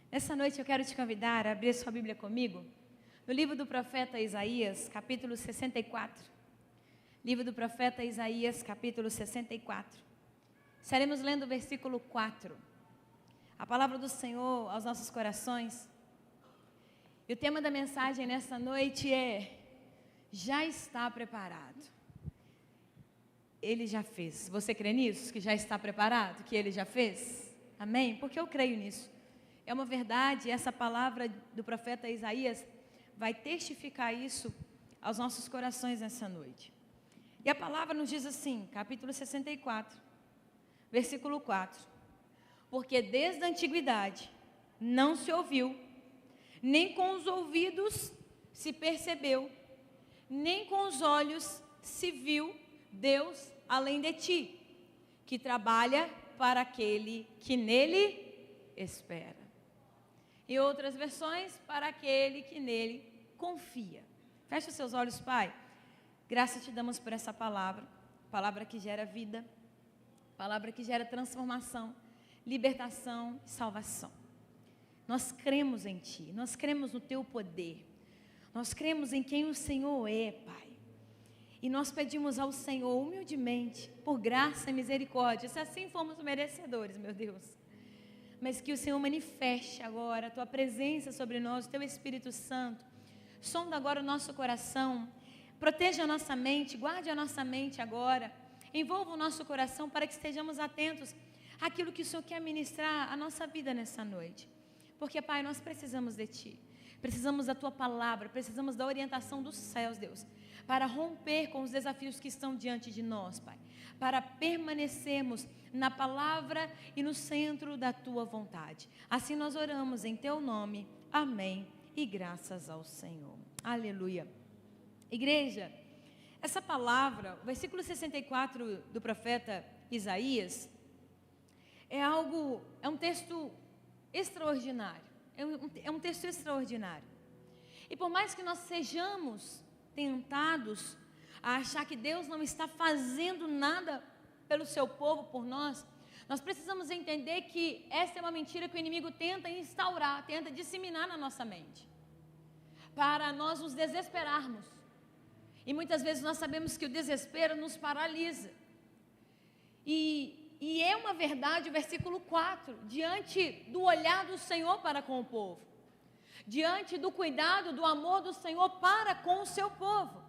Nessa noite eu quero te convidar a abrir sua Bíblia comigo no livro do profeta Isaías, capítulo 64. Livro do profeta Isaías, capítulo 64. Estaremos lendo o versículo 4. A palavra do Senhor aos nossos corações. E o tema da mensagem nessa noite é: já está preparado. Ele já fez. Você crê nisso? Que já está preparado? Que Ele já fez? Amém? Porque eu creio nisso. É uma verdade, essa palavra do profeta Isaías vai testificar isso aos nossos corações nessa noite. E a palavra nos diz assim, capítulo 64, versículo 4. Porque desde a antiguidade não se ouviu, nem com os ouvidos se percebeu, nem com os olhos se viu Deus além de ti, que trabalha para aquele que nele espera. Em outras versões, para aquele que nele confia. Feche os seus olhos, Pai. Graças te damos por essa palavra. Palavra que gera vida. Palavra que gera transformação, libertação e salvação. Nós cremos em Ti. Nós cremos no Teu poder. Nós cremos em quem o Senhor é, Pai. E nós pedimos ao Senhor humildemente, por graça e misericórdia, se assim formos merecedores, meu Deus. Mas que o Senhor manifeste agora a Tua presença sobre nós, o Teu Espírito Santo. Sonda agora o nosso coração, proteja a nossa mente, guarde a nossa mente agora. Envolva o nosso coração para que estejamos atentos àquilo que o Senhor quer ministrar à nossa vida nessa noite. Porque, Pai, nós precisamos de Ti. Precisamos da Tua palavra, precisamos da orientação dos céus, Deus, para romper com os desafios que estão diante de nós, Pai. Para permanecermos na palavra e no centro da Tua vontade. Assim nós oramos em Teu nome. Amém. E graças ao Senhor. Aleluia. Igreja, essa palavra, o versículo 64 do profeta Isaías, é um texto extraordinário. É um texto extraordinário. E por mais que nós sejamos tentados a achar que Deus não está fazendo nada pelo seu povo, por nós precisamos entender que essa é uma mentira que o inimigo tenta instaurar, tenta disseminar na nossa mente, para nós nos desesperarmos. E muitas vezes nós sabemos que o desespero nos paralisa. E é uma verdade o versículo 4, diante do olhar do Senhor para com o povo, diante do cuidado, do amor do Senhor para com o seu povo.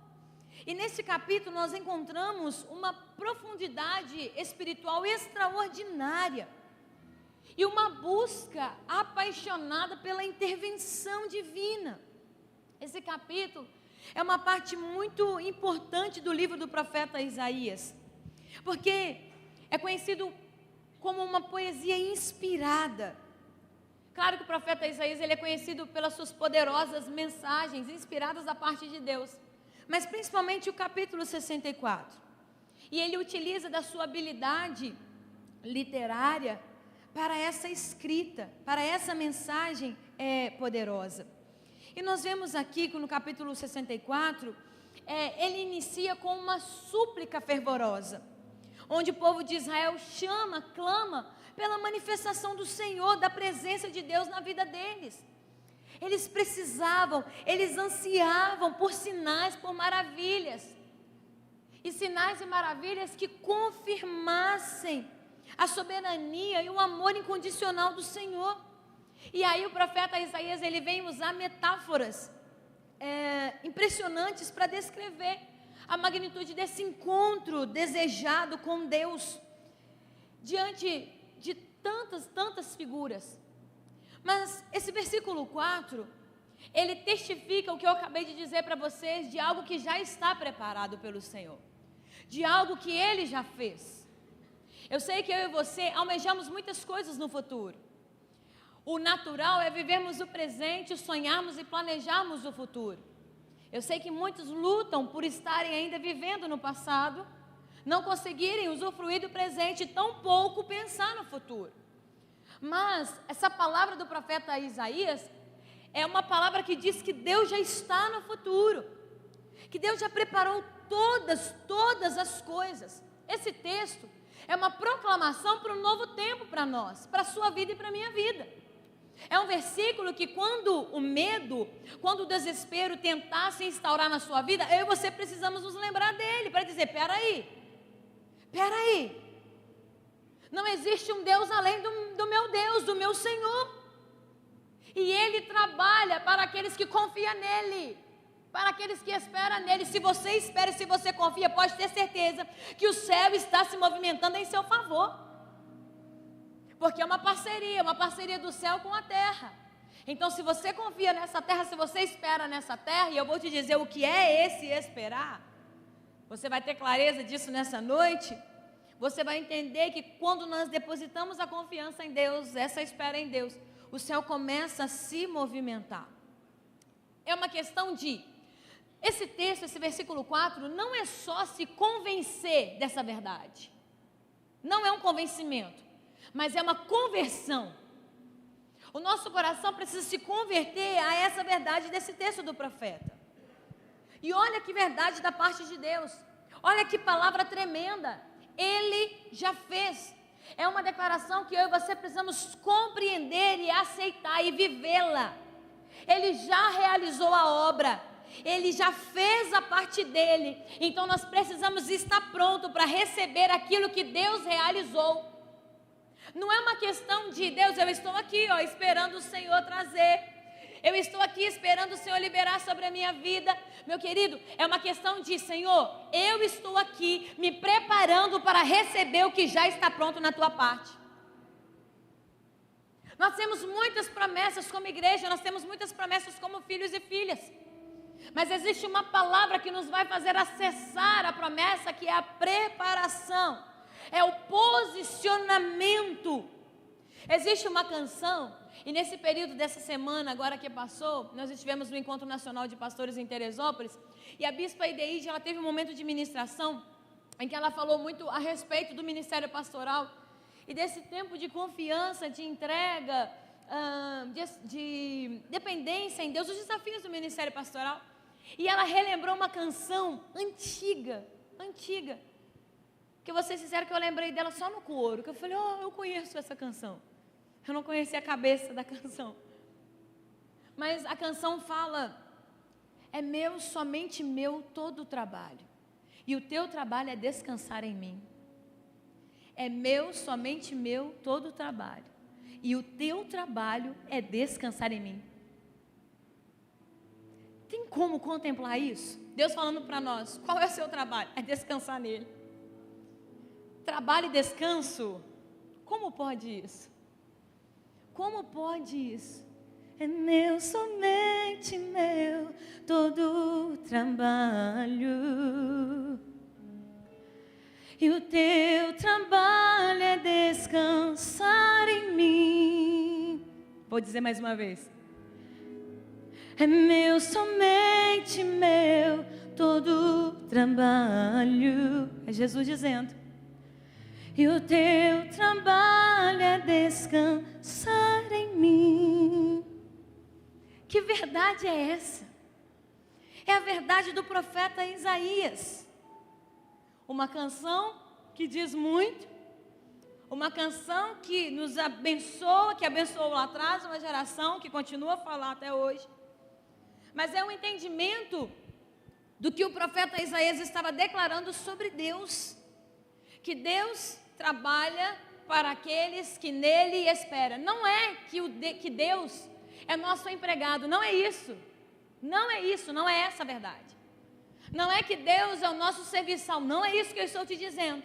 E nesse capítulo nós encontramos uma profundidade espiritual extraordinária e uma busca apaixonada pela intervenção divina. Esse capítulo é uma parte muito importante do livro do profeta Isaías, porque é conhecido como uma poesia inspirada. Claro que o profeta Isaías ele é conhecido pelas suas poderosas mensagens inspiradas da parte de Deus, mas principalmente o capítulo 64. E ele utiliza da sua habilidade literária para essa escrita, para essa mensagem poderosa. E nós vemos aqui que no capítulo 64, ele inicia com uma súplica fervorosa, onde o povo de Israel clama pela manifestação do Senhor, da presença de Deus na vida deles. Eles precisavam, eles ansiavam por sinais, por maravilhas. E sinais e maravilhas que confirmassem a soberania e o amor incondicional do Senhor. E aí o profeta Isaías, ele vem usar metáforas impressionantes para descrever a magnitude desse encontro desejado com Deus, diante de tantas figuras. Mas esse versículo 4, ele testifica o que eu acabei de dizer para vocês, de algo que já está preparado pelo Senhor, de algo que Ele já fez. Eu sei que eu e você almejamos muitas coisas no futuro. O natural é vivermos o presente, sonharmos e planejarmos o futuro. Eu sei que muitos lutam por estarem ainda vivendo no passado, não conseguirem usufruir do presente e tampouco pensar no futuro. Mas essa palavra do profeta Isaías é uma palavra que diz que Deus já está no futuro, que Deus já preparou todas as coisas. Esse texto é uma proclamação para um novo tempo para nós, para a sua vida e para a minha vida. É um versículo que quando o medo, quando o desespero tentar se instaurar na sua vida, eu e você precisamos nos lembrar dele, para dizer, peraí, não existe um Deus além do meu Deus, do meu Senhor, e Ele trabalha para aqueles que confiam nele, para aqueles que esperam nele. Se você espera, se você confia, pode ter certeza que o céu está se movimentando em seu favor, porque é uma parceria do céu com a terra. Então, se você confia nessa terra, se você espera nessa terra, e eu vou te dizer o que é esse esperar, você vai ter clareza disso nessa noite. Você vai entender que quando nós depositamos a confiança em Deus, essa espera em Deus, o céu começa a se movimentar. É uma questão de, esse texto, esse versículo 4, não é só se convencer dessa verdade, não é um convencimento, mas é uma conversão. O nosso coração precisa se converter a essa verdade desse texto do profeta. E olha que verdade da parte de Deus, olha que palavra tremenda, Ele já fez. É uma declaração que eu e você precisamos compreender e aceitar e vivê-la. Ele já realizou a obra, Ele já fez a parte dele, então nós precisamos estar pronto para receber aquilo que Deus realizou. Não é uma questão de, Deus, eu estou aqui, esperando o Senhor trazer, eu estou aqui esperando o Senhor liberar sobre a minha vida. Meu querido, é uma questão de, Senhor, eu estou aqui me preparando para receber o que já está pronto na tua parte. Nós temos muitas promessas como igreja, nós temos muitas promessas como filhos e filhas, mas existe uma palavra que nos vai fazer acessar a promessa, que é a preparação, é o posicionamento. Existe uma canção, e nesse período dessa semana, agora que passou, nós estivemos no Encontro Nacional de Pastores em Teresópolis, e a Bispa Ideide, ela teve um momento de ministração, em que ela falou muito a respeito do ministério pastoral, e desse tempo de confiança, de entrega, de dependência em Deus, os desafios do ministério pastoral. E ela relembrou uma canção antiga, que eu vou ser sincera que eu lembrei dela só no coro, que eu falei, eu conheço essa canção. Eu não conhecia a cabeça da canção, mas a canção fala, é meu, somente meu, todo o trabalho, e o teu trabalho é descansar em mim. É meu, somente meu, todo o trabalho, e o teu trabalho é descansar em mim. Tem como contemplar isso? Deus falando para nós, qual é o seu trabalho? É descansar nele. Trabalho e descanso, como pode isso? Como pode isso? É meu, somente meu, todo o trabalho, e o teu trabalho é descansar em mim. Vou dizer mais uma vez. É meu, somente meu, todo o trabalho. É Jesus dizendo. E o teu trabalho é descansar em mim. Que verdade é essa? É a verdade do profeta Isaías. Uma canção que diz muito, uma canção que nos abençoa, que abençoou lá atrás uma geração, que continua a falar até hoje. Mas é um entendimento do que o profeta Isaías estava declarando sobre Deus. Que Deus trabalha para aqueles que nele esperam. Não é que Deus é nosso empregado, não é isso. Não é isso, não é essa a verdade. Não é que Deus é o nosso serviçal, não é isso que eu estou te dizendo.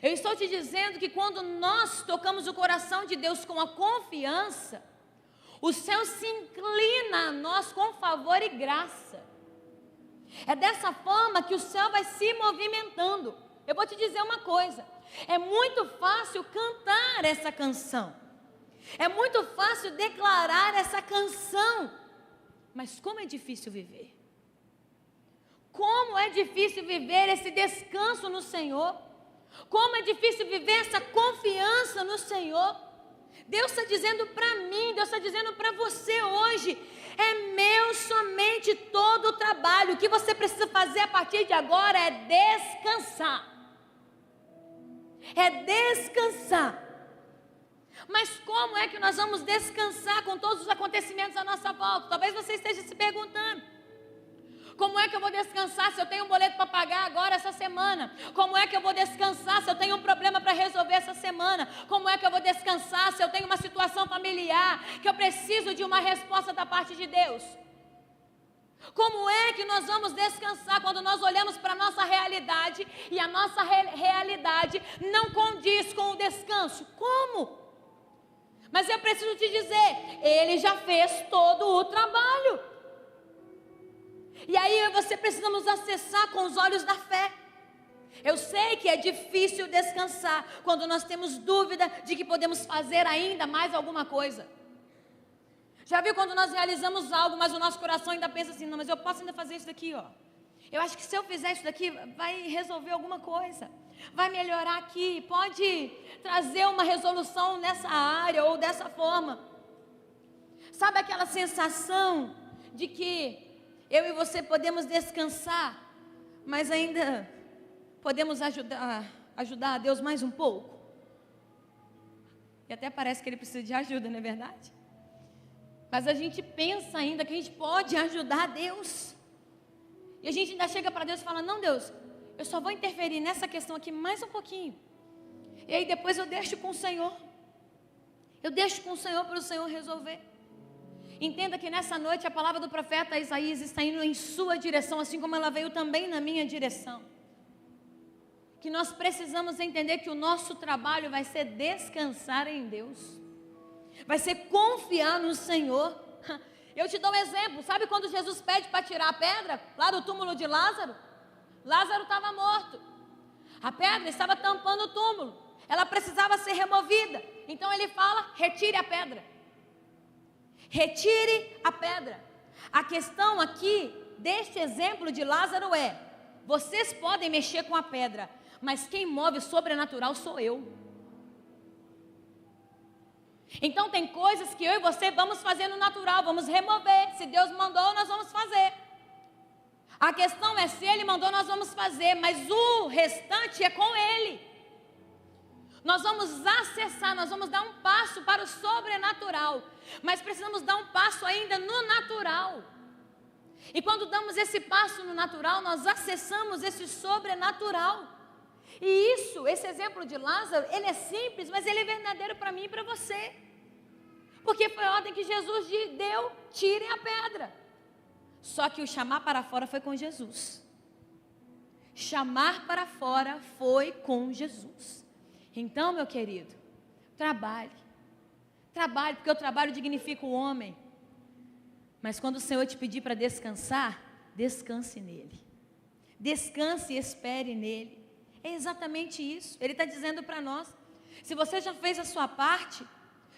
Eu estou te dizendo que quando nós tocamos o coração de Deus com a confiança, o céu se inclina a nós com favor e graça. É dessa forma que o céu vai se movimentando. Eu vou te dizer uma coisa, é muito fácil cantar essa canção, é muito fácil declarar essa canção, mas como é difícil viver. Como é difícil viver esse descanso no Senhor. Como é difícil viver essa confiança no Senhor. Deus está dizendo para mim, Deus está dizendo para você hoje, é meu somente todo o trabalho. O que você precisa fazer a partir de agora é descansar. É descansar. Mas como é que nós vamos descansar com todos os acontecimentos à nossa volta? Talvez você esteja se perguntando. Como é que eu vou descansar se eu tenho um boleto para pagar agora essa semana? Como é que eu vou descansar se eu tenho um problema para resolver essa semana? Como é que eu vou descansar se eu tenho uma situação familiar que eu preciso de uma resposta da parte de Deus? Como é que nós vamos descansar quando nós olhamos para a nossa realidade e a nossa realidade não condiz com o descanso? Como? Mas eu preciso te dizer, Ele já fez todo o trabalho. E aí você precisa nos acessar com os olhos da fé. Eu sei que é difícil descansar quando nós temos dúvida de que podemos fazer ainda mais alguma coisa. Já viu quando nós realizamos algo, mas o nosso coração ainda pensa assim, não, mas eu posso ainda fazer isso daqui, ó. Eu acho que se eu fizer isso daqui, vai resolver alguma coisa. Vai melhorar aqui, pode trazer uma resolução nessa área ou dessa forma. Sabe aquela sensação de que eu e você podemos descansar, mas ainda podemos ajudar a Deus mais um pouco? E até parece que Ele precisa de ajuda, não é verdade? Mas a gente pensa ainda que a gente pode ajudar a Deus. E a gente ainda chega para Deus e fala, não, Deus, eu só vou interferir nessa questão aqui mais um pouquinho. E aí depois eu deixo com o Senhor. Eu deixo com o Senhor para o Senhor resolver. Entenda que nessa noite a palavra do profeta Isaías está indo em sua direção, assim como ela veio também na minha direção. Que nós precisamos entender que o nosso trabalho vai ser descansar em Deus. Vai ser confiar no Senhor. Eu te dou um exemplo. Sabe quando Jesus pede para tirar a pedra lá do túmulo de Lázaro? Lázaro estava morto. A pedra estava tampando o túmulo. Ela precisava ser removida. Então ele fala, retire a pedra. Retire a pedra. A questão aqui deste exemplo de Lázaro é: vocês podem mexer com a pedra, mas quem move o sobrenatural sou eu. Então tem coisas que eu e você vamos fazer no natural, vamos remover. Se Deus mandou, nós vamos fazer. A questão é, se Ele mandou, nós vamos fazer, mas o restante é com Ele. Nós vamos acessar, nós vamos dar um passo para o sobrenatural, mas precisamos dar um passo ainda no natural. E quando damos esse passo no natural, nós acessamos esse sobrenatural. E isso, esse exemplo de Lázaro, ele é simples, mas ele é verdadeiro para mim e para você. Porque foi a ordem que Jesus deu, tirem a pedra. Só que o chamar para fora foi com Jesus. Chamar para fora foi com Jesus. Então, meu querido, trabalhe. Trabalhe, porque o trabalho dignifica o homem. Mas quando o Senhor te pedir para descansar, descanse nele. Descanse e espere nele. É exatamente isso. Ele está dizendo para nós. Se você já fez a sua parte,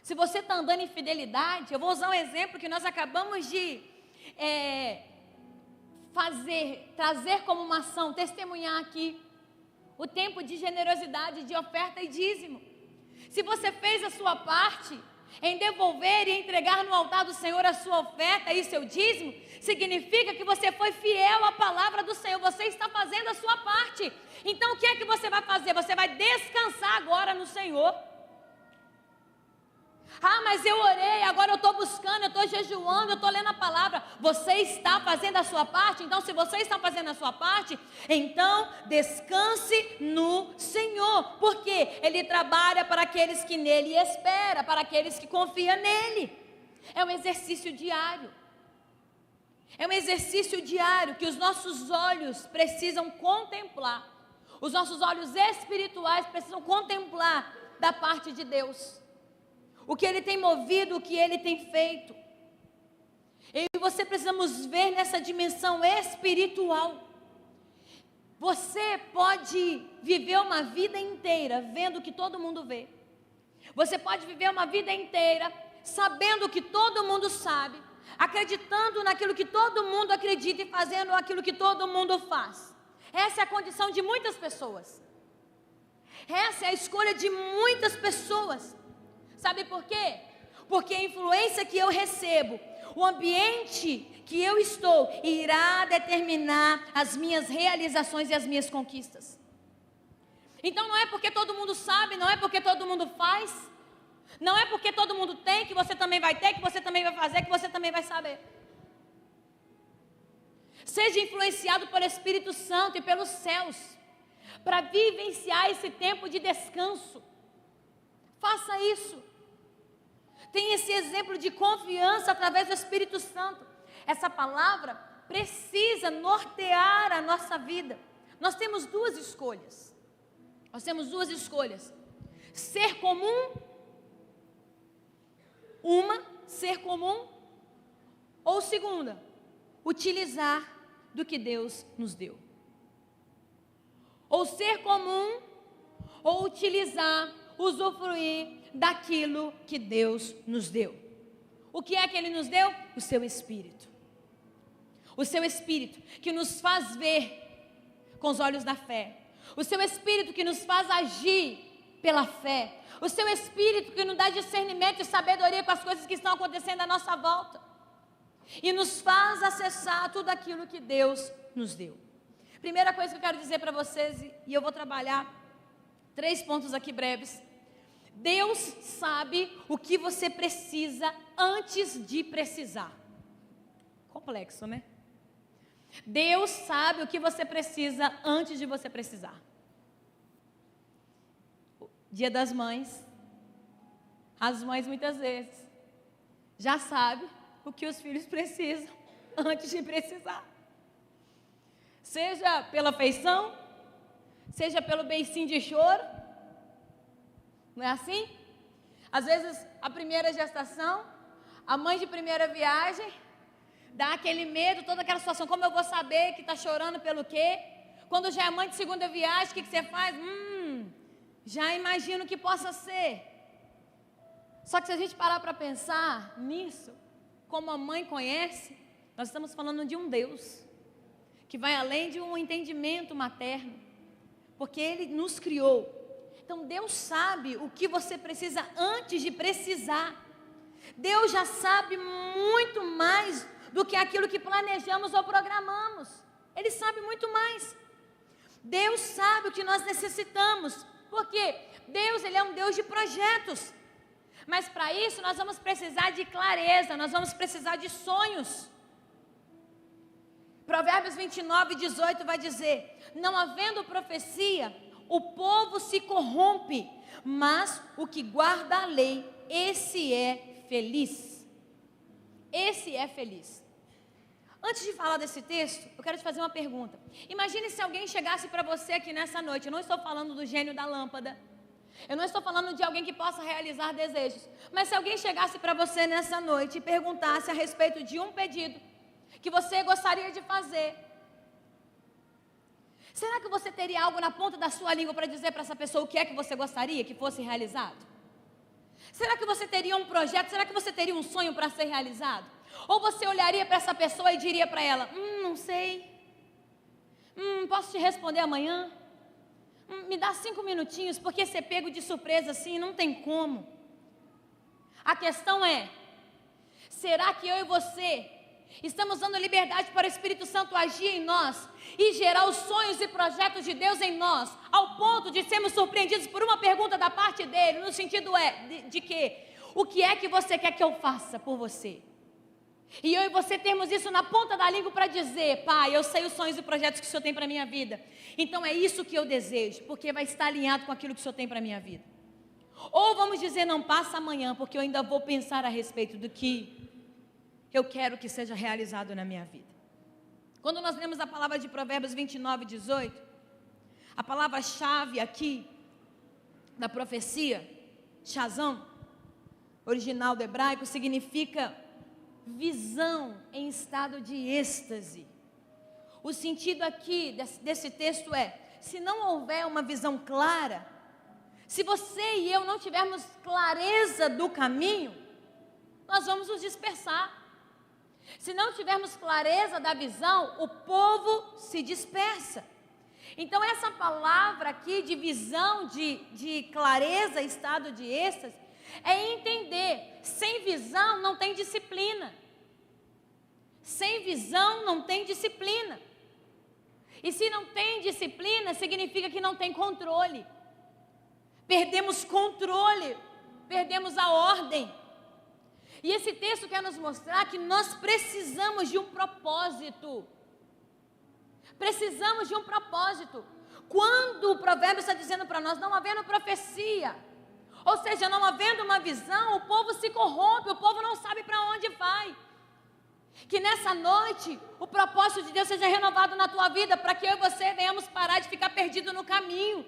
se você está andando em fidelidade, eu vou usar um exemplo que nós acabamos de trazer como uma ação, testemunhar aqui. O tempo de generosidade, de oferta e dízimo. Se você fez a sua parte em devolver e entregar no altar do Senhor a sua oferta e seu dízimo, significa que você foi fiel à palavra do Senhor, você está fazendo a sua parte. Então o que é que você vai fazer? Você vai descansar agora no Senhor. Ah, mas eu orei, agora eu estou buscando, eu estou jejuando, eu estou lendo a palavra. Você está fazendo a sua parte? Então se você está fazendo a sua parte, então descanse no Senhor. Porque Ele trabalha para aqueles que nele esperam, para aqueles que confiam nele. É um exercício diário. É um exercício diário que os nossos olhos precisam contemplar. Os nossos olhos espirituais precisam contemplar da parte de Deus. O que Ele tem movido, o que Ele tem feito. Eu e você precisamos ver nessa dimensão espiritual. Você pode viver uma vida inteira vendo o que todo mundo vê. Você pode viver uma vida inteira sabendo o que todo mundo sabe, acreditando naquilo que todo mundo acredita e fazendo aquilo que todo mundo faz. Essa é a condição de muitas pessoas. Essa é a escolha de muitas pessoas. Sabe por quê? Porque a influência que eu recebo, o ambiente que eu estou, irá determinar as minhas realizações e as minhas conquistas. Então não é porque todo mundo sabe, não é porque todo mundo faz, Não é porque todo mundo tem que você também vai ter, que você também vai fazer, que você também vai saber. Seja influenciado pelo Espírito Santo e pelos céus, para vivenciar esse tempo de descanso. Faça isso. Tenha esse exemplo de confiança através do Espírito Santo. Essa palavra precisa nortear a nossa vida. Nós temos duas escolhas. Ser comum, ser comum, ou segunda, utilizar do que Deus nos deu. Ou ser comum, ou utilizar, usufruir daquilo que Deus nos deu. O que é que Ele nos deu? O seu Espírito. O seu Espírito que nos faz ver com os olhos da fé. O seu Espírito que nos faz agir pela fé. O seu Espírito que nos dá discernimento e sabedoria com as coisas que estão acontecendo à nossa volta. E nos faz acessar tudo aquilo que Deus nos deu. Primeira coisa que eu quero dizer para vocês, e eu vou trabalhar 3 pontos aqui breves. Deus sabe o que você precisa antes de precisar. Complexo, né? Deus sabe o que você precisa antes de você precisar. Dia das Mães. As mães muitas vezes já sabem o que os filhos precisam antes de precisar. Seja pela afeição, seja pelo beicinho de choro. Não é assim? Às vezes, a primeira gestação, a mãe de primeira viagem, dá aquele medo, toda aquela situação. Como eu vou saber que está chorando pelo quê? Quando já é mãe de segunda viagem, o que você faz? Já imagino que possa ser. Só que se a gente parar para pensar nisso, como a mãe conhece, nós estamos falando de um Deus que vai além de um entendimento materno, porque Ele nos criou. Então Deus sabe o que você precisa antes de precisar. Deus já sabe muito mais do que aquilo que planejamos ou programamos. Ele sabe muito mais. Deus sabe o que nós necessitamos. Porque Deus, Ele é um Deus de projetos. Mas para isso nós vamos precisar de clareza, nós vamos precisar de sonhos. Provérbios 29:18 vai dizer: não havendo profecia, o povo se corrompe, mas o que guarda a lei, esse é feliz. Esse é feliz. Antes de falar desse texto, eu quero te fazer uma pergunta. Imagine se alguém chegasse para você aqui nessa noite. Eu não estou falando do gênio da lâmpada. Eu não estou falando de alguém que possa realizar desejos. Mas se alguém chegasse para você nessa noite e perguntasse a respeito de um pedido que você gostaria de fazer, será que você teria algo na ponta da sua língua para dizer para essa pessoa o que é que você gostaria que fosse realizado? Será que você teria um projeto? Será que você teria um sonho para ser realizado? Ou você olharia para essa pessoa e diria para ela: não sei, posso te responder amanhã? Me dá 5 minutinhos, porque ser pego de surpresa assim não tem como. A questão é: será que eu e você estamos dando liberdade para o Espírito Santo agir em nós e gerar os sonhos e projetos de Deus em nós, ao ponto de sermos surpreendidos por uma pergunta da parte dele, no sentido de que: o que é que você quer que eu faça por você? E eu e você termos isso na ponta da língua para dizer: Pai, eu sei os sonhos e projetos que o Senhor tem para a minha vida, então é isso que eu desejo, porque vai estar alinhado com aquilo que o Senhor tem para a minha vida. Ou vamos dizer: não, passa amanhã, porque eu ainda vou pensar a respeito do que eu quero que seja realizado na minha vida. Quando nós lemos a palavra de Provérbios 29:18, a palavra-chave aqui da profecia, Shazam, original do hebraico, significa visão em estado de êxtase. O sentido aqui desse texto é: se não houver uma visão clara, se você e eu não tivermos clareza do caminho, nós vamos nos dispersar. Se não tivermos clareza da visão, o povo se dispersa. Então essa palavra aqui de visão, de clareza, estado de êxtase, é entender: sem visão não tem disciplina. Sem visão não tem disciplina. E se não tem disciplina, significa que não tem controle. Perdemos controle perdemos a ordem. E esse texto quer nos mostrar que nós precisamos de um propósito. Precisamos de um propósito. Quando o provérbio está dizendo para nós, não havendo profecia, ou seja, não havendo uma visão, o povo se corrompe, o povo não sabe para onde vai. Que nessa noite, o propósito de Deus seja renovado na tua vida, para que eu e você venhamos parar de ficar perdido no caminho.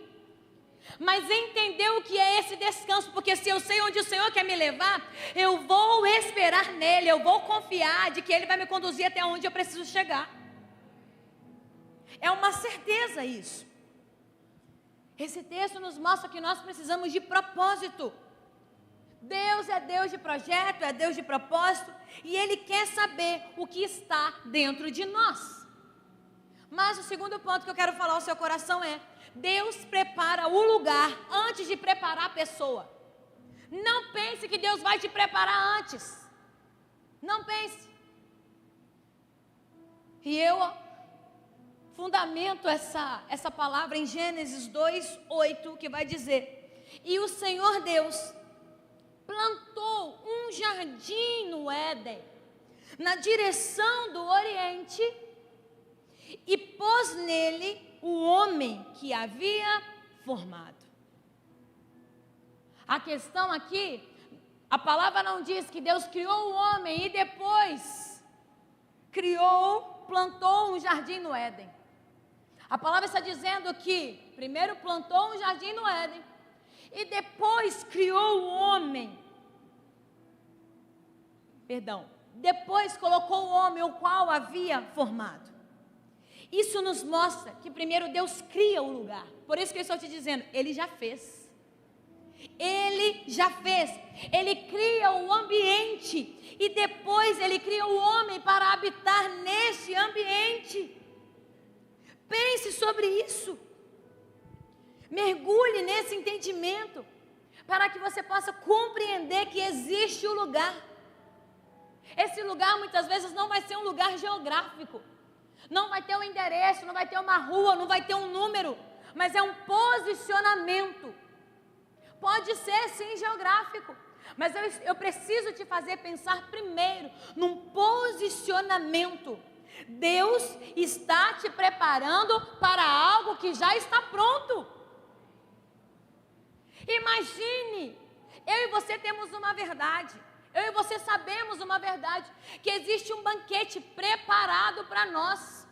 Mas entender o que é esse descanso, porque se eu sei onde o Senhor quer me levar, eu vou esperar nele, eu vou confiar de que Ele vai me conduzir até onde eu preciso chegar. É uma certeza isso. Esse texto nos mostra que nós precisamos de propósito. Deus é Deus de projeto, é Deus de propósito, e Ele quer saber o que está dentro de nós. Mas o segundo ponto que eu quero falar ao seu coração é: Deus prepara o lugar antes de preparar a pessoa. Não pense que Deus vai te preparar antes. Não pense. E eu fundamento essa palavra em Gênesis 2:8, que vai dizer: e o Senhor Deus plantou um jardim no Éden, na direção do Oriente, e pôs nele o homem que havia formado. A questão aqui, a palavra não diz que Deus criou o homem e depois plantou um jardim no Éden. A palavra está dizendo que primeiro plantou um jardim no Éden e depois criou o homem. Depois colocou o homem, o qual havia formado. Isso nos mostra que primeiro Deus cria o lugar. Por isso que eu estou te dizendo, Ele já fez. Ele já fez. Ele cria o ambiente e depois Ele cria o homem para habitar neste ambiente. Pense sobre isso. Mergulhe nesse entendimento para que você possa compreender que existe o lugar. Esse lugar muitas vezes não vai ser um lugar geográfico. Não vai ter um endereço, não vai ter uma rua, não vai ter um número, mas é um posicionamento. Pode ser sim geográfico, mas eu preciso te fazer pensar primeiro num posicionamento. Deus está te preparando para algo que já está pronto. Imagine, eu e você temos uma verdade. Eu e você sabemos uma verdade, que existe um banquete preparado para nós.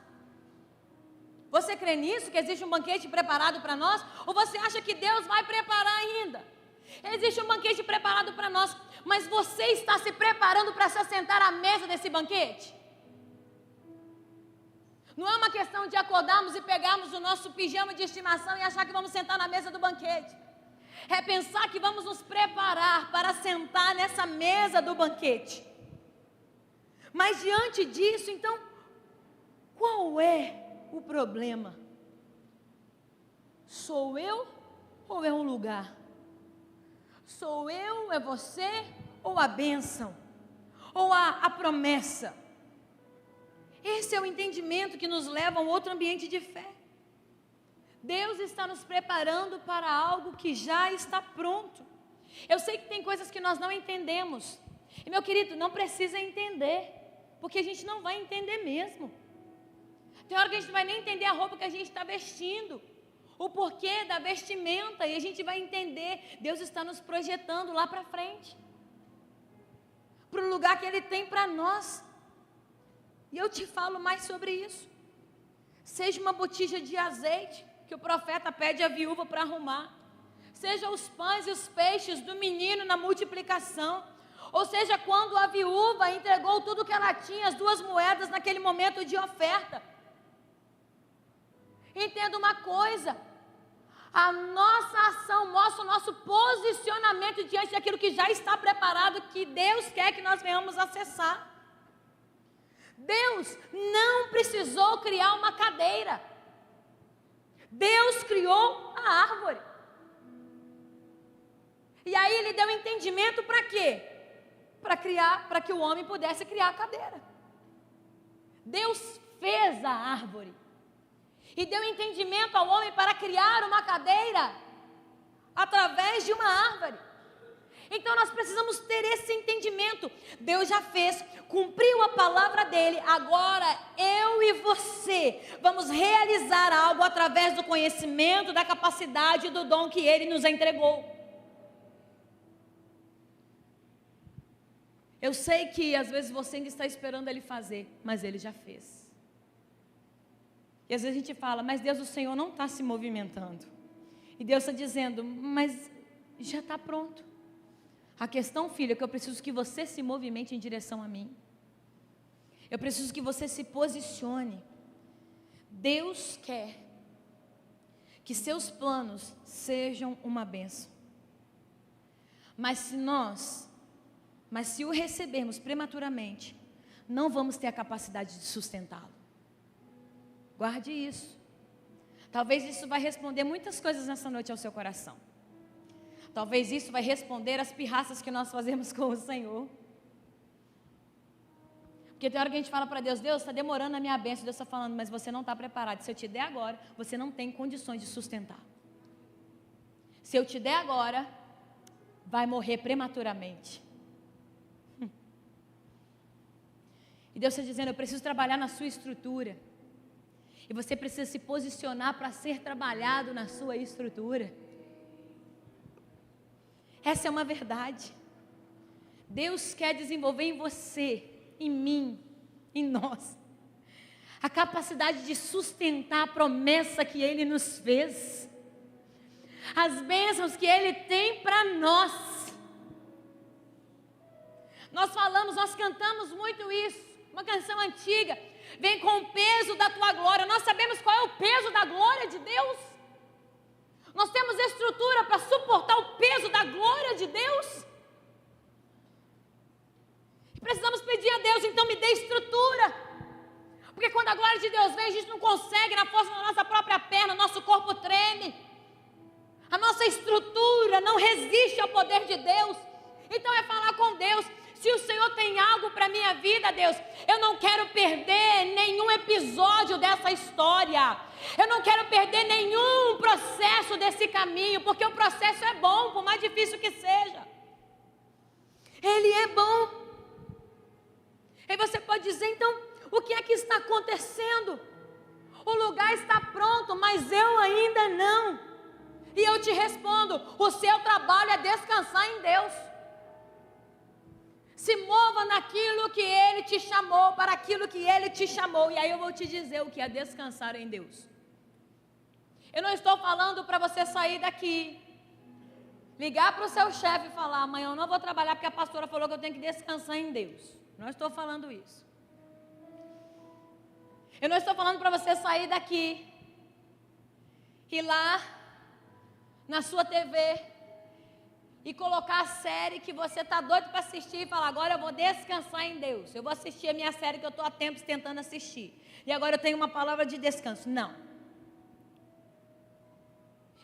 Você crê nisso, que existe um banquete preparado para nós? Ou você acha que Deus vai preparar ainda? Existe um banquete preparado para nós, mas você está se preparando para se assentar à mesa desse banquete? Não é uma questão de acordarmos e pegarmos o nosso pijama de estimação e achar que vamos sentar na mesa do banquete. É pensar que vamos nos preparar para sentar nessa mesa do banquete. Mas diante disso, então, qual é o problema? Sou eu ou é um lugar? Sou eu, é você ou a bênção? Ou a promessa? Esse é o entendimento que nos leva a um outro ambiente de fé. Deus está nos preparando para algo que já está pronto. Eu sei que tem coisas que nós não entendemos. E meu querido, não precisa entender, porque a gente não vai entender mesmo. Tem hora que a gente não vai nem entender a roupa que a gente está vestindo, o porquê da vestimenta, e a gente vai entender. Deus está nos projetando lá para frente, para o lugar que Ele tem para nós. E eu te falo mais sobre isso. Seja uma botija de azeite que o profeta pede à viúva para arrumar, seja os pães e os peixes do menino na multiplicação, ou seja, quando a viúva entregou tudo que ela tinha, as 2 moedas naquele momento de oferta. Entenda uma coisa, a nossa ação mostra o nosso posicionamento diante daquilo que já está preparado, que Deus quer que nós venhamos acessar. Deus não precisou criar uma cadeira. Deus criou a árvore. E aí Ele deu entendimento para quê? Para que o homem pudesse criar a cadeira. Deus fez a árvore e deu entendimento ao homem para criar uma cadeira através de uma árvore. Então nós precisamos ter esse entendimento. Deus já fez, cumpriu a palavra dele. Agora eu e você vamos realizar algo através do conhecimento, da capacidade, do dom que ele nos entregou. Eu sei que às vezes você ainda está esperando ele fazer, mas ele já fez. E às vezes a gente fala, mas Deus, o Senhor não está se movimentando. E Deus está dizendo, mas já está pronto. A questão, filha, é que eu preciso que você se movimente em direção a mim. Eu preciso que você se posicione. Deus quer que seus planos sejam uma bênção. Mas se o recebermos prematuramente, não vamos ter a capacidade de sustentá-lo. Guarde isso. Talvez isso vai responder muitas coisas nessa noite ao seu coração. Talvez isso vai responder as pirraças que nós fazemos com o Senhor. Porque tem hora que a gente fala para Deus, Deus, está demorando a minha bênção. Deus está falando, mas você não está preparado. Se eu te der agora, você não tem condições de sustentar. Se eu te der agora, vai morrer prematuramente. E Deus está dizendo, eu preciso trabalhar na sua estrutura. E você precisa se posicionar para ser trabalhado na sua estrutura. Essa é uma verdade. Deus quer desenvolver em você, em mim, em nós, a capacidade de sustentar a promessa que Ele nos fez, as bênçãos que Ele tem para nós. Nós cantamos muito isso, uma canção antiga, vem com o peso da tua glória. Nós sabemos qual é o peso da glória de Deus. Nós temos estrutura para suportar o peso da glória de Deus. E precisamos pedir a Deus, então me dê estrutura. Porque quando a glória de Deus vem, a gente não consegue, na força da nossa própria perna, nosso corpo treme. A nossa estrutura não resiste ao poder de Deus. Então é falar com Deus. Se o Senhor tem algo para a minha vida, Deus, eu não quero perder nenhum episódio dessa história. Eu não quero perder nenhum processo desse caminho, porque o processo é bom, por mais difícil que seja. Ele é bom. Aí você pode dizer, então, o que é que está acontecendo? O lugar está pronto, mas eu ainda não. E eu te respondo, o seu trabalho é descansar em Deus. Se mova naquilo que Ele te chamou, para aquilo que Ele te chamou. E aí eu vou te dizer o que é descansar em Deus. Eu não estou falando para você sair daqui, ligar para o seu chefe e falar, amanhã eu não vou trabalhar porque a pastora falou que eu tenho que descansar em Deus. Não estou falando isso. Eu não estou falando para você sair daqui, ir lá na sua TV e colocar a série que você está doido para assistir e falar, agora eu vou descansar em Deus. Eu vou assistir a minha série que eu estou há tempos tentando assistir. E agora eu tenho uma palavra de descanso. Não.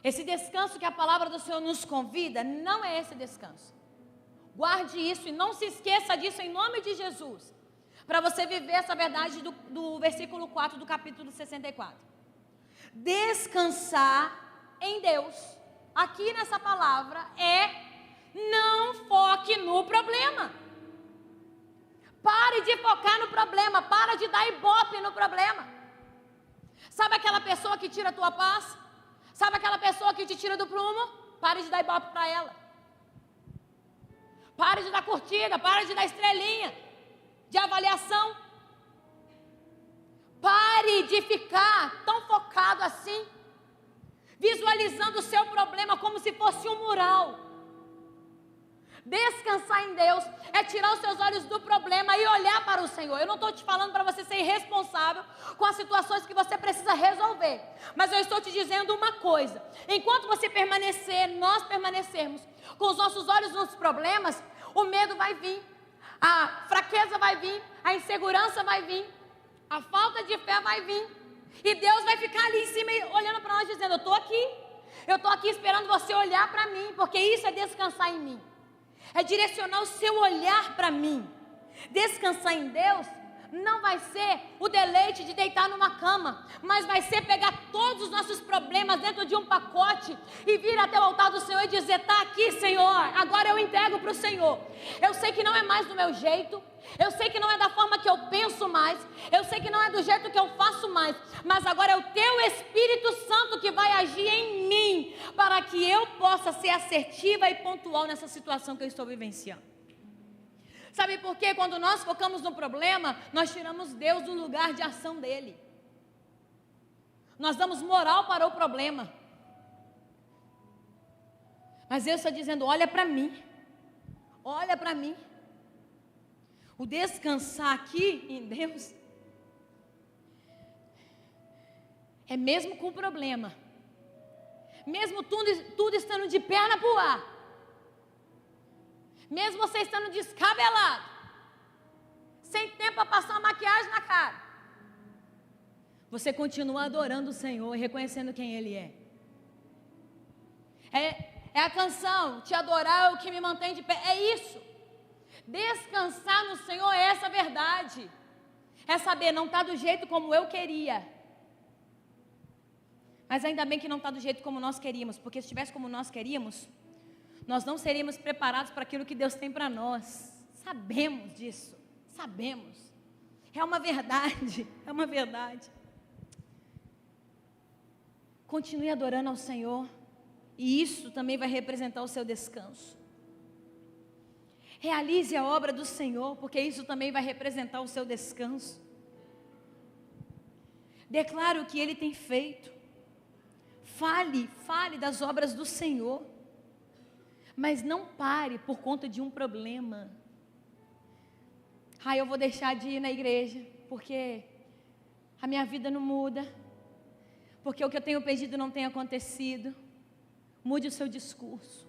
Esse descanso que a palavra do Senhor nos convida, não é esse descanso. Guarde isso e não se esqueça disso em nome de Jesus. Para você viver essa verdade do versículo 4 do capítulo 64. Descansar em Deus, aqui nessa palavra, é não foque no problema. Pare de focar no problema, para de dar ibope no problema. Sabe aquela pessoa que tira a tua paz? Sabe aquela pessoa que te tira do prumo? Pare de dar ibope para ela. Pare de dar curtida, pare de dar estrelinha de avaliação. Pare de ficar tão focado assim, visualizando o seu problema como se fosse um mural. Descansar em Deus é tirar os seus olhos do problema e olhar para o Senhor. Eu não estou te falando para você ser irresponsável com as situações que você precisa resolver, mas eu estou te dizendo uma coisa: enquanto você permanecer, nós permanecermos com os nossos olhos nos problemas, o medo vai vir, a fraqueza vai vir, a insegurança vai vir, a falta de fé vai vir, e Deus vai ficar ali em cima olhando para nós dizendo, eu estou aqui esperando você olhar para mim, porque isso é descansar em mim, é direcionar o seu olhar para mim. Descansar em Deus não vai ser o deleite de deitar numa cama, mas vai ser pegar todos os nossos problemas dentro de um pacote e vir até o altar do Senhor e dizer: está aqui, Senhor, agora eu entrego para o Senhor. Eu sei que não é mais do meu jeito, eu sei que não é da forma que eu penso mais, eu sei que não é do jeito que eu faço mais, mas agora é o teu Espírito Santo que vai agir em mim, para que eu possa ser assertiva e pontual nessa situação que eu estou vivenciando. Sabe por quê? Quando nós focamos no problema, nós tiramos Deus do lugar de ação dele. Nós damos moral para o problema. Mas Deus está dizendo: olha para mim, olha para mim. O descansar aqui em Deus é mesmo com o problema, mesmo tudo estando de perna para o ar, mesmo você estando descabelado, sem tempo para passar uma maquiagem na cara, você continua adorando o Senhor e reconhecendo quem Ele é. É a canção, te adorar é o que me mantém de pé, é isso. Descansar no Senhor é essa verdade, é saber, não está do jeito como eu queria, mas ainda bem que não está do jeito como nós queríamos, porque se estivesse como nós queríamos, nós não seríamos preparados para aquilo que Deus tem para nós. Sabemos disso, sabemos, é uma verdade, é uma verdade. Continue adorando ao Senhor, e isso também vai representar o seu descanso. Realize a obra do Senhor, porque isso também vai representar o seu descanso. Declare o que Ele tem feito. Fale das obras do Senhor. Mas não pare por conta de um problema. Eu vou deixar de ir na igreja, porque a minha vida não muda, porque o que eu tenho pedido não tem acontecido. Mude o seu discurso.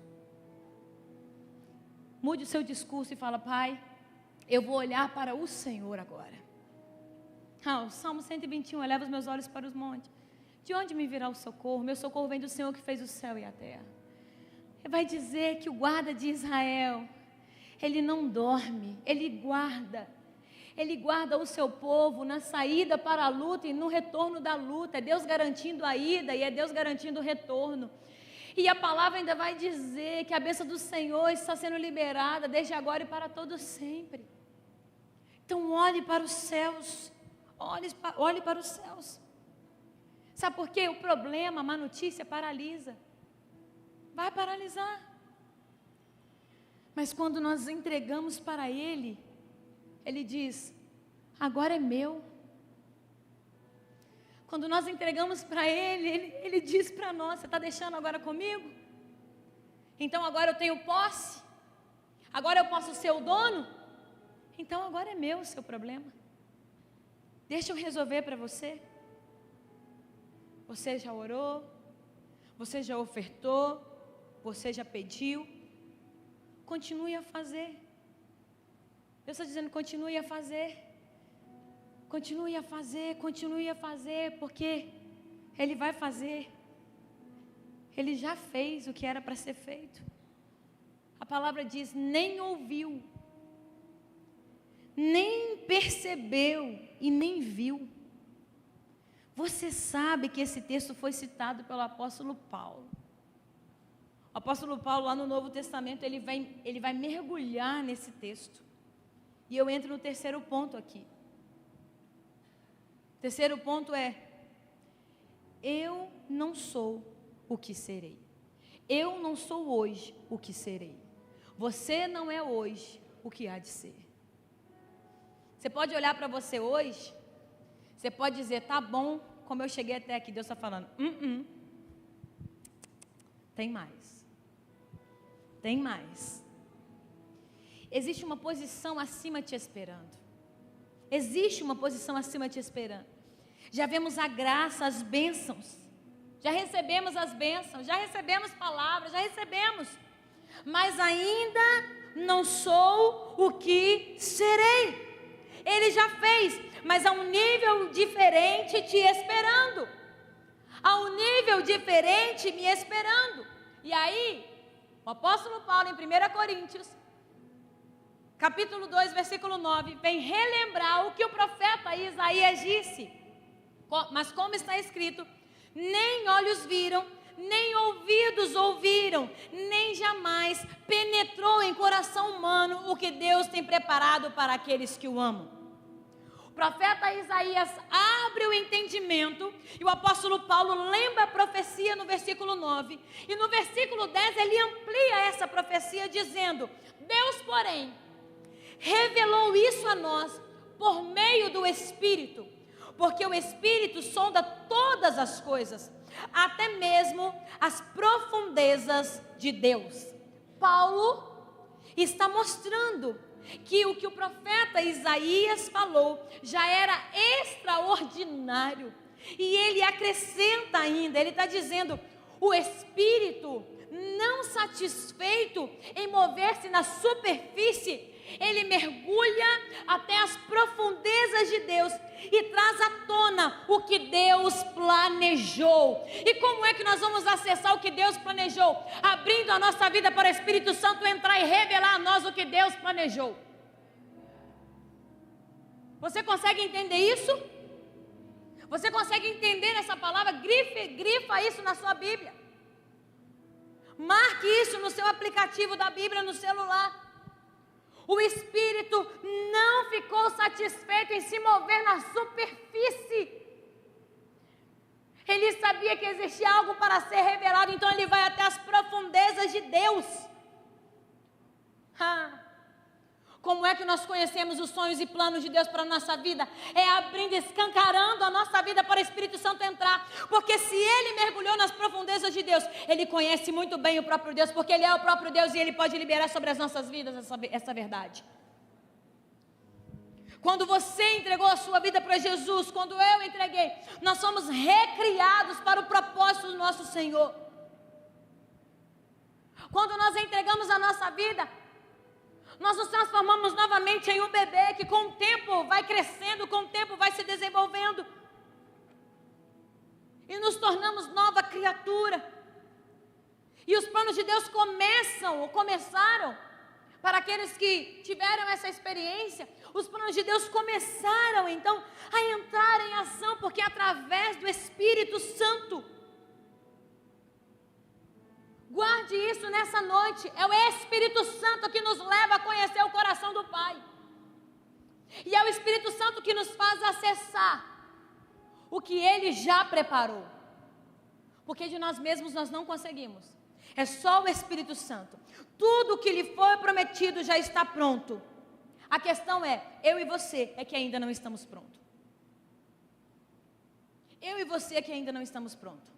Mude o seu discurso e fala: Pai, eu vou olhar para o Senhor agora. O Salmo 121, eleva os meus olhos para os montes. De onde me virá o socorro? Meu socorro vem do Senhor que fez o céu e a terra. Ele vai dizer que o guarda de Israel, ele não dorme, ele guarda o seu povo na saída para a luta e no retorno da luta. É Deus garantindo a ida e é Deus garantindo o retorno. E a palavra ainda vai dizer que a bênção do Senhor está sendo liberada desde agora e para todo sempre. Então olhe para os céus, olhe para os céus. Sabe por quê? O problema, a má notícia paralisa, vai paralisar. Mas quando nós entregamos para Ele, Ele diz: agora é meu. Quando nós entregamos para Ele diz para nós: você está deixando agora comigo? Então agora eu tenho posse? Agora eu posso ser o dono? Então agora é meu o seu problema. Deixa eu resolver para você. Você já orou? Você já ofertou? Você já pediu? Continue a fazer. Deus está dizendo: continue a fazer. Continue a fazer, continue a fazer, porque Ele vai fazer. Ele já fez o que era para ser feito. A palavra diz: nem ouviu, nem percebeu e nem viu. Você sabe que esse texto foi citado pelo apóstolo Paulo. O apóstolo Paulo, lá no Novo Testamento, ele vai mergulhar nesse texto. E eu entro no terceiro ponto aqui. O terceiro ponto é: eu não sou o que serei. Eu não sou hoje o que serei. Você não é hoje o que há de ser. Você pode olhar para você hoje, você pode dizer: tá bom, como eu cheguei até aqui. Deus está falando: tem mais. Tem mais. Existe uma posição acima te esperando. Existe uma posição acima te esperando. Já vemos a graça, as bênçãos. Já recebemos as bênçãos, já recebemos palavras, já recebemos. Mas ainda não sou o que serei. Ele já fez, mas a um nível diferente te esperando. A um nível diferente me esperando. E aí, o apóstolo Paulo, em 1 Coríntios, capítulo 2, versículo 9, vem relembrar o que o profeta Isaías disse. Mas como está escrito, nem olhos viram, nem ouvidos ouviram, nem jamais penetrou em coração humano o que Deus tem preparado para aqueles que o amam. O profeta Isaías abre o entendimento e o apóstolo Paulo lembra a profecia no versículo 9. E no versículo 10 ele amplia essa profecia dizendo: Deus, porém, revelou isso a nós por meio do Espírito, porque o Espírito sonda todas as coisas, até mesmo as profundezas de Deus. Paulo está mostrando que o que o profeta Isaías falou já era extraordinário. E ele acrescenta ainda, ele está dizendo: o Espírito, não satisfeito em mover-se na superfície, ele mergulha até as profundezas de Deus e traz à tona o que Deus planejou. E como é que nós vamos acessar o que Deus planejou? Abrindo a nossa vida para o Espírito Santo entrar e revelar a nós o que Deus planejou. Você consegue entender isso? Você consegue entender essa palavra? Grifa isso na sua Bíblia. Marque isso no seu aplicativo da Bíblia no celular. O Espírito não ficou satisfeito em se mover na superfície. Ele sabia que existia algo para ser revelado, então ele vai até as profundezas de Deus. Como é que nós conhecemos os sonhos e planos de Deus para a nossa vida? É abrindo, escancarando a nossa vida para o Espírito Santo entrar. Porque se Ele mergulhou nas profundezas de Deus, Ele conhece muito bem o próprio Deus, porque Ele é o próprio Deus e Ele pode liberar sobre as nossas vidas essa verdade. Quando você entregou a sua vida para Jesus, quando eu entreguei, nós somos recriados para o propósito do nosso Senhor. Quando nós entregamos a nossa vida, nós nos transformamos novamente em um bebê que com o tempo vai crescendo, com o tempo vai se desenvolvendo. E nos tornamos nova criatura. E os planos de Deus começaram, para aqueles que tiveram essa experiência, os planos de Deus começaram então a entrar em ação, porque através do Espírito Santo. Guarde isso nessa noite. É o Espírito Santo que nos leva a conhecer o coração do Pai. E é o Espírito Santo que nos faz acessar o que Ele já preparou. Porque de nós mesmos nós não conseguimos. É só o Espírito Santo. Tudo que lhe foi prometido já está pronto. A questão é, eu e você é que ainda não estamos prontos. Eu e você é que ainda não estamos prontos.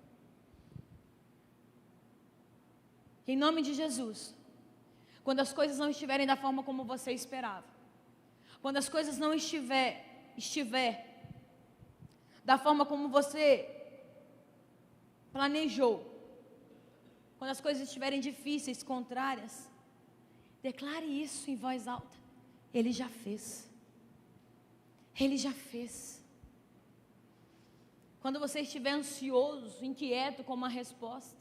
Em nome de Jesus, quando as coisas não estiverem da forma como você esperava, quando as coisas não estiver da forma como você planejou, quando as coisas estiverem difíceis, contrárias, declare isso em voz alta. Ele já fez. Ele já fez. Quando você estiver ansioso, inquieto com uma resposta,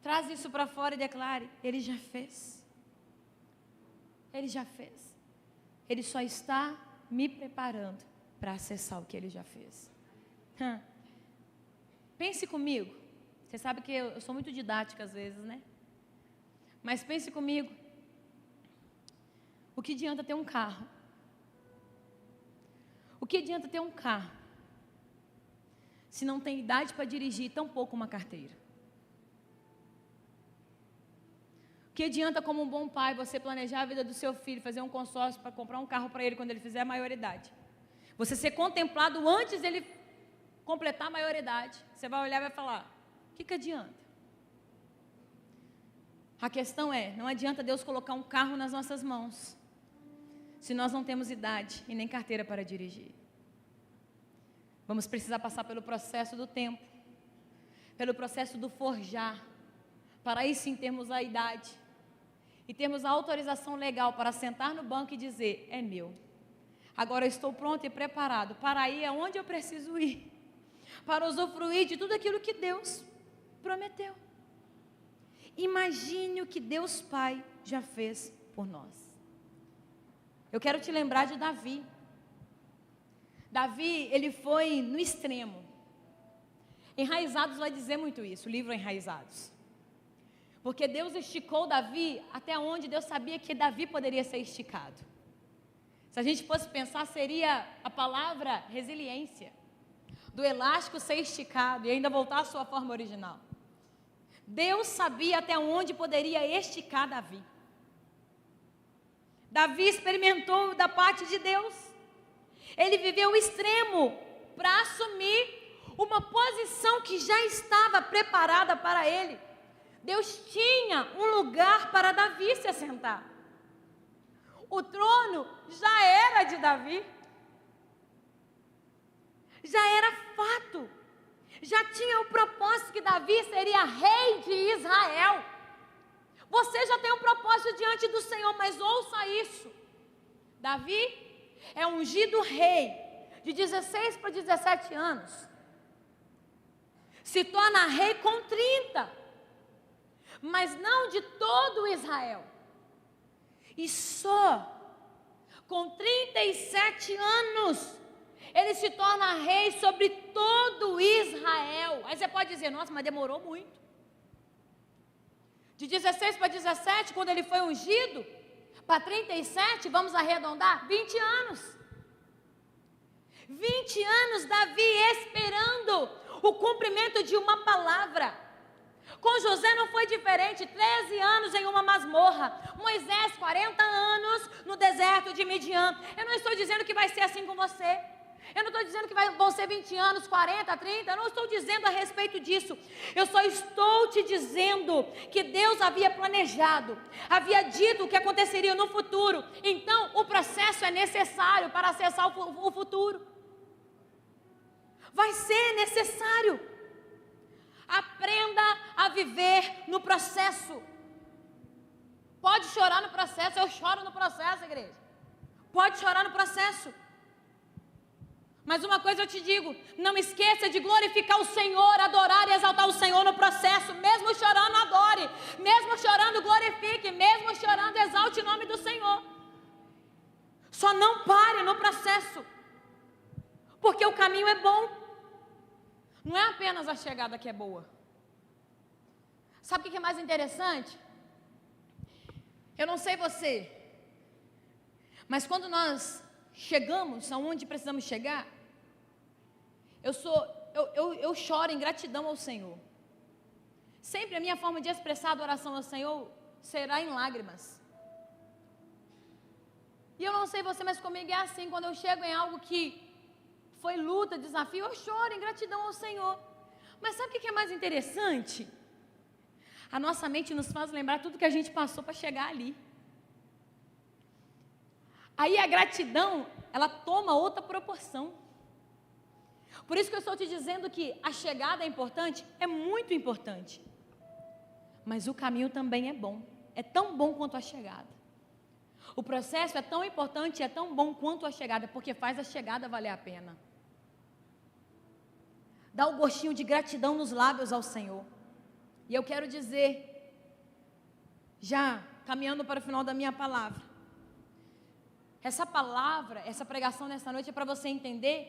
traz isso para fora e declare: Ele já fez. Ele já fez. Ele só está me preparando para acessar o que Ele já fez. Pense comigo. Você sabe que eu sou muito didática às vezes, né? Mas pense comigo. O que adianta ter um carro? O que adianta ter um carro se não tem idade para dirigir, tampouco uma carteira? O que adianta, como um bom pai, você planejar a vida do seu filho, fazer um consórcio para comprar um carro para ele quando ele fizer a maioridade? Você ser contemplado antes dele completar a maioridade. Você vai olhar e vai falar: o que adianta? A questão é, não adianta Deus colocar um carro nas nossas mãos, se nós não temos idade e nem carteira para dirigir. Vamos precisar passar pelo processo do tempo, pelo processo do forjar, para aí sim termos a idade e termos a autorização legal para sentar no banco e dizer: é meu. Agora eu estou pronto e preparado para ir aonde eu preciso ir, para usufruir de tudo aquilo que Deus prometeu. Imagine o que Deus Pai já fez por nós. Eu quero te lembrar de Davi. Davi, ele foi no extremo. Enraizados vai dizer muito isso, o livro Enraizados. Porque Deus esticou Davi até onde Deus sabia que Davi poderia ser esticado. Se a gente fosse pensar, seria a palavra resiliência. Do elástico ser esticado e ainda voltar à sua forma original. Deus sabia até onde poderia esticar Davi. Davi experimentou da parte de Deus. Ele viveu o extremo para assumir uma posição que já estava preparada para ele. Deus tinha um lugar para Davi se assentar. O trono já era de Davi. Já era fato. Já tinha o propósito que Davi seria rei de Israel. Você já tem um propósito diante do Senhor, mas ouça isso. Davi é ungido rei de 16 para 17 anos. Se torna rei com 30, mas não de todo Israel. E só com 37 anos ele se torna rei sobre todo Israel. Aí você pode dizer, nossa, mas demorou muito. De 16 para 17, quando ele foi ungido, para 37, vamos arredondar, 20 anos. 20 anos Davi esperando o cumprimento de uma palavra. Com José não foi diferente, 13 anos em uma masmorra. Moisés, 40 anos no deserto de Midian. Eu não estou dizendo que vai ser assim com você. Eu não estou dizendo que vão ser 20 anos, 40, 30. Eu não estou dizendo a respeito disso. Eu só estou te dizendo que Deus havia planejado, havia dito o que aconteceria no futuro. Então, o processo é necessário para acessar o futuro. Vai ser necessário. Aprenda a viver no processo. Pode chorar no processo. Eu choro no processo, igreja. Pode chorar no processo. Mas uma coisa eu te digo, não esqueça de glorificar o Senhor, adorar e exaltar o Senhor no processo. Mesmo chorando, adore. Mesmo chorando, glorifique. Mesmo chorando, exalte o nome do Senhor. Só não pare no processo. Porque o caminho é bom. Não é apenas a chegada que é boa. Sabe o que é mais interessante? Eu não sei você, mas quando nós chegamos aonde precisamos chegar, eu choro em gratidão ao Senhor. Sempre a minha forma de expressar adoração ao Senhor será em lágrimas. E eu não sei você, mas comigo é assim, quando eu chego em algo que foi luta, desafio, eu choro em gratidão ao Senhor. Mas sabe o que é mais interessante? A nossa mente nos faz lembrar tudo que a gente passou para chegar ali. Aí a gratidão, ela toma outra proporção. Por isso que eu estou te dizendo que a chegada é importante, é muito importante. Mas o caminho também é bom. É tão bom quanto a chegada. O processo é tão importante, é tão bom quanto a chegada, porque faz a chegada valer a pena. Dá o gostinho de gratidão nos lábios ao Senhor. E eu quero dizer, já caminhando para o final da minha palavra, essa palavra, essa pregação nessa noite é para você entender,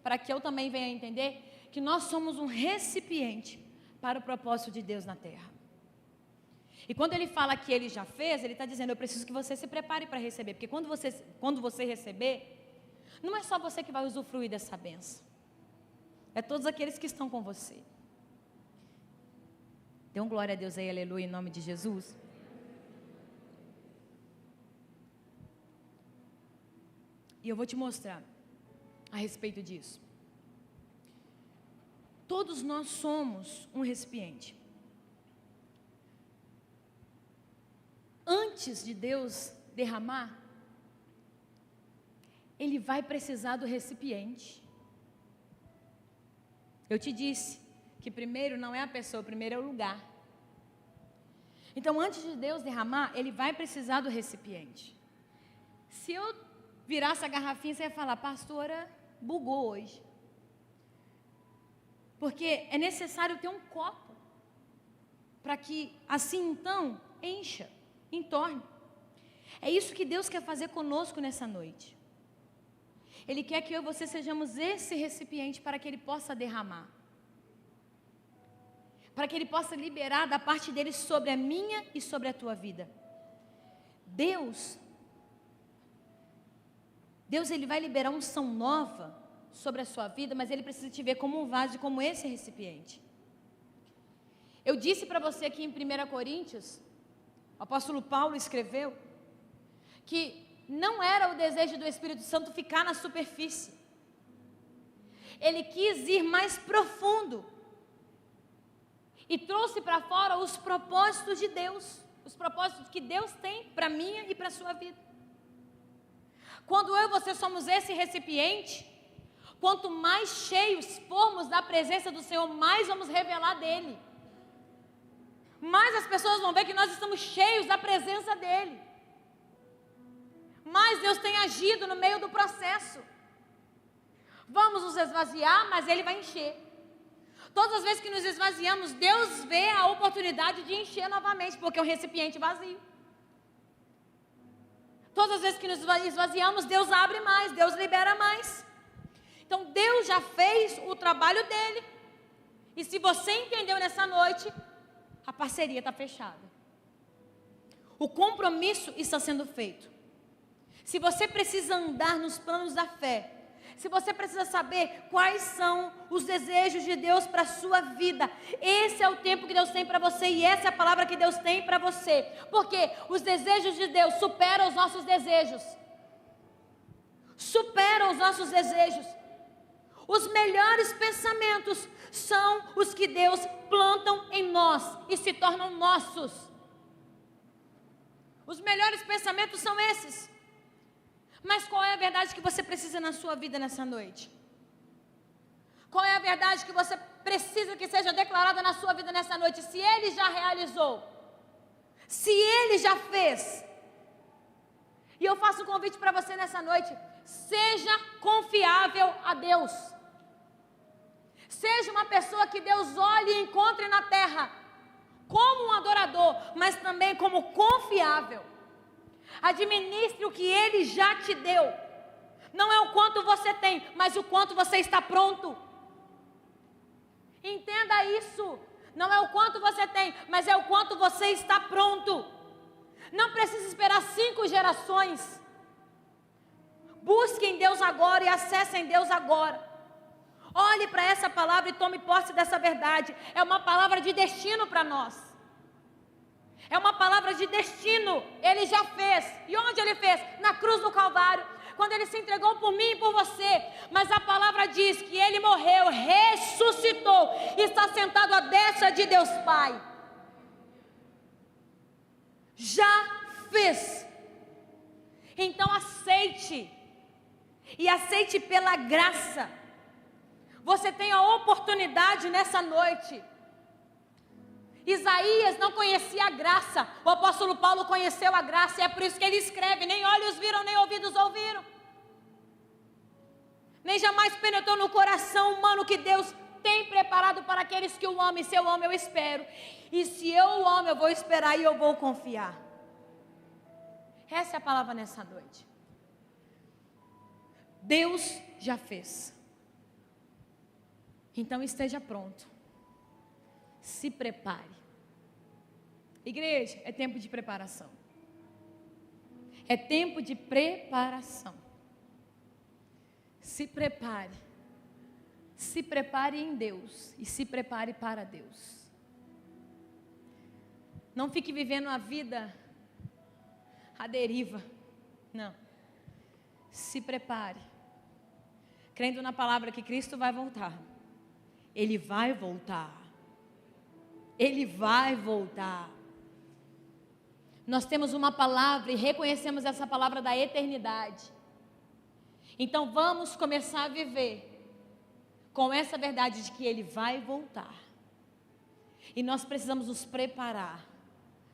para que eu também venha entender, que nós somos um recipiente para o propósito de Deus na terra. E quando ele fala que ele já fez, ele está dizendo, eu preciso que você se prepare para receber, porque quando você receber, não é só você que vai usufruir dessa bênção, é todos aqueles que estão com você. Dê um glória a Deus aí, aleluia, em nome de Jesus. E eu vou te mostrar a respeito disso. Todos nós somos um recipiente. Antes de Deus derramar, Ele vai precisar do recipiente. Eu te disse que primeiro não é a pessoa, primeiro é o lugar. Então, antes de Deus derramar, Ele vai precisar do recipiente. Se eu virasse a garrafinha, você ia falar, pastora, bugou hoje. Porque é necessário ter um copo, para que assim então encha, entorne. É isso que Deus quer fazer conosco nessa noite. Ele quer que eu e você sejamos esse recipiente para que Ele possa derramar. Para que Ele possa liberar da parte dEle sobre a minha e sobre a tua vida. Deus, Ele vai liberar unção nova sobre a sua vida, mas Ele precisa te ver como um vaso, como esse recipiente. Eu disse para você aqui em 1 Coríntios, o apóstolo Paulo escreveu, que não era o desejo do Espírito Santo ficar na superfície. Ele quis ir mais profundo. E trouxe para fora os propósitos de Deus. Os propósitos que Deus tem para a minha e para a sua vida. Quando eu e você somos esse recipiente, quanto mais cheios formos da presença do Senhor, mais vamos revelar dEle. Mais as pessoas vão ver que nós estamos cheios da presença dEle. Mais Deus tem agido no meio do processo. Vamos nos esvaziar, mas Ele vai encher. Todas as vezes que nos esvaziamos, Deus vê a oportunidade de encher novamente, porque é um recipiente vazio. Todas as vezes que nos esvaziamos, Deus abre mais, Deus libera mais. Então Deus já fez o trabalho dEle. E se você entendeu nessa noite, a parceria está fechada. O compromisso está sendo feito. Se você precisa andar nos planos da fé, se você precisa saber quais são os desejos de Deus para a sua vida, esse é o tempo que Deus tem para você e essa é a palavra que Deus tem para você. Porque os desejos de Deus superam os nossos desejos. Superam os nossos desejos. Os melhores pensamentos são os que Deus plantam em nós e se tornam nossos. Os melhores pensamentos são esses. Mas qual é a verdade que você precisa na sua vida nessa noite? Qual é a verdade que você precisa que seja declarada na sua vida nessa noite? Se Ele já realizou, se Ele já fez. E eu faço um convite para você nessa noite: seja confiável a Deus. Seja uma pessoa que Deus olhe e encontre na terra como um adorador, mas também como confiável. Administre o que Ele já te deu. Não é o quanto você tem, mas o quanto você está pronto. Entenda isso. Não é o quanto você tem, mas é o quanto você está pronto. Não precisa esperar 5 gerações. Busquem Deus agora e acessem Deus agora. Olhe para essa palavra e tome posse dessa verdade. É uma palavra de destino para nós. É uma palavra de destino. Ele já fez. E onde Ele fez? Na cruz do Calvário. Quando Ele se entregou por mim e por você. Mas a palavra diz que Ele morreu, ressuscitou, e está sentado à destra de Deus Pai. Já fez. Então aceite. E aceite pela graça. Você tem a oportunidade nessa noite. Isaías não conhecia a graça. O apóstolo Paulo conheceu a graça. E é por isso que ele escreve: nem olhos viram, nem ouvidos ouviram. Nem jamais penetrou no coração humano que Deus tem preparado para aqueles que o amam. E se eu amo, eu espero. E se eu o amo, eu vou esperar e eu vou confiar. Essa é a palavra nessa noite. Deus já fez. Então esteja pronto. Se prepare. Igreja, é tempo de preparação. É tempo de preparação. Se prepare. Se prepare em Deus e se prepare para Deus. Não fique vivendo a vida à deriva. Não. Se prepare. Crendo na palavra que Cristo vai voltar. Ele vai voltar. Ele vai voltar. Nós temos uma palavra e reconhecemos essa palavra da eternidade. Então vamos começar a viver com essa verdade de que Ele vai voltar. E nós precisamos nos preparar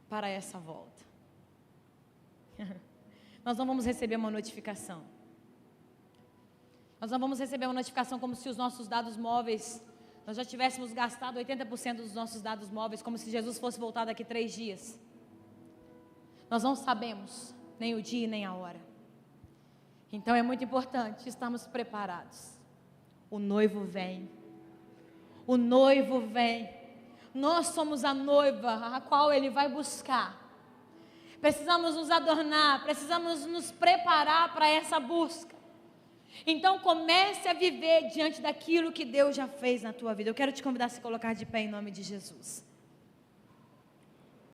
para essa volta. Nós não vamos receber uma notificação. Nós não vamos receber uma notificação como se os nossos dados móveis, nós já tivéssemos gastado 80% dos nossos dados móveis, como se Jesus fosse voltar daqui 3 dias. Nós não sabemos. nem o dia, nem a hora. Então é muito importante estarmos preparados. O noivo vem. O noivo vem. Nós somos a noiva a qual Ele vai buscar. Precisamos nos adornar, precisamos nos preparar para essa busca. Então comece a viver diante daquilo que Deus já fez na tua vida. Eu quero te convidar a se colocar de pé em nome de Jesus.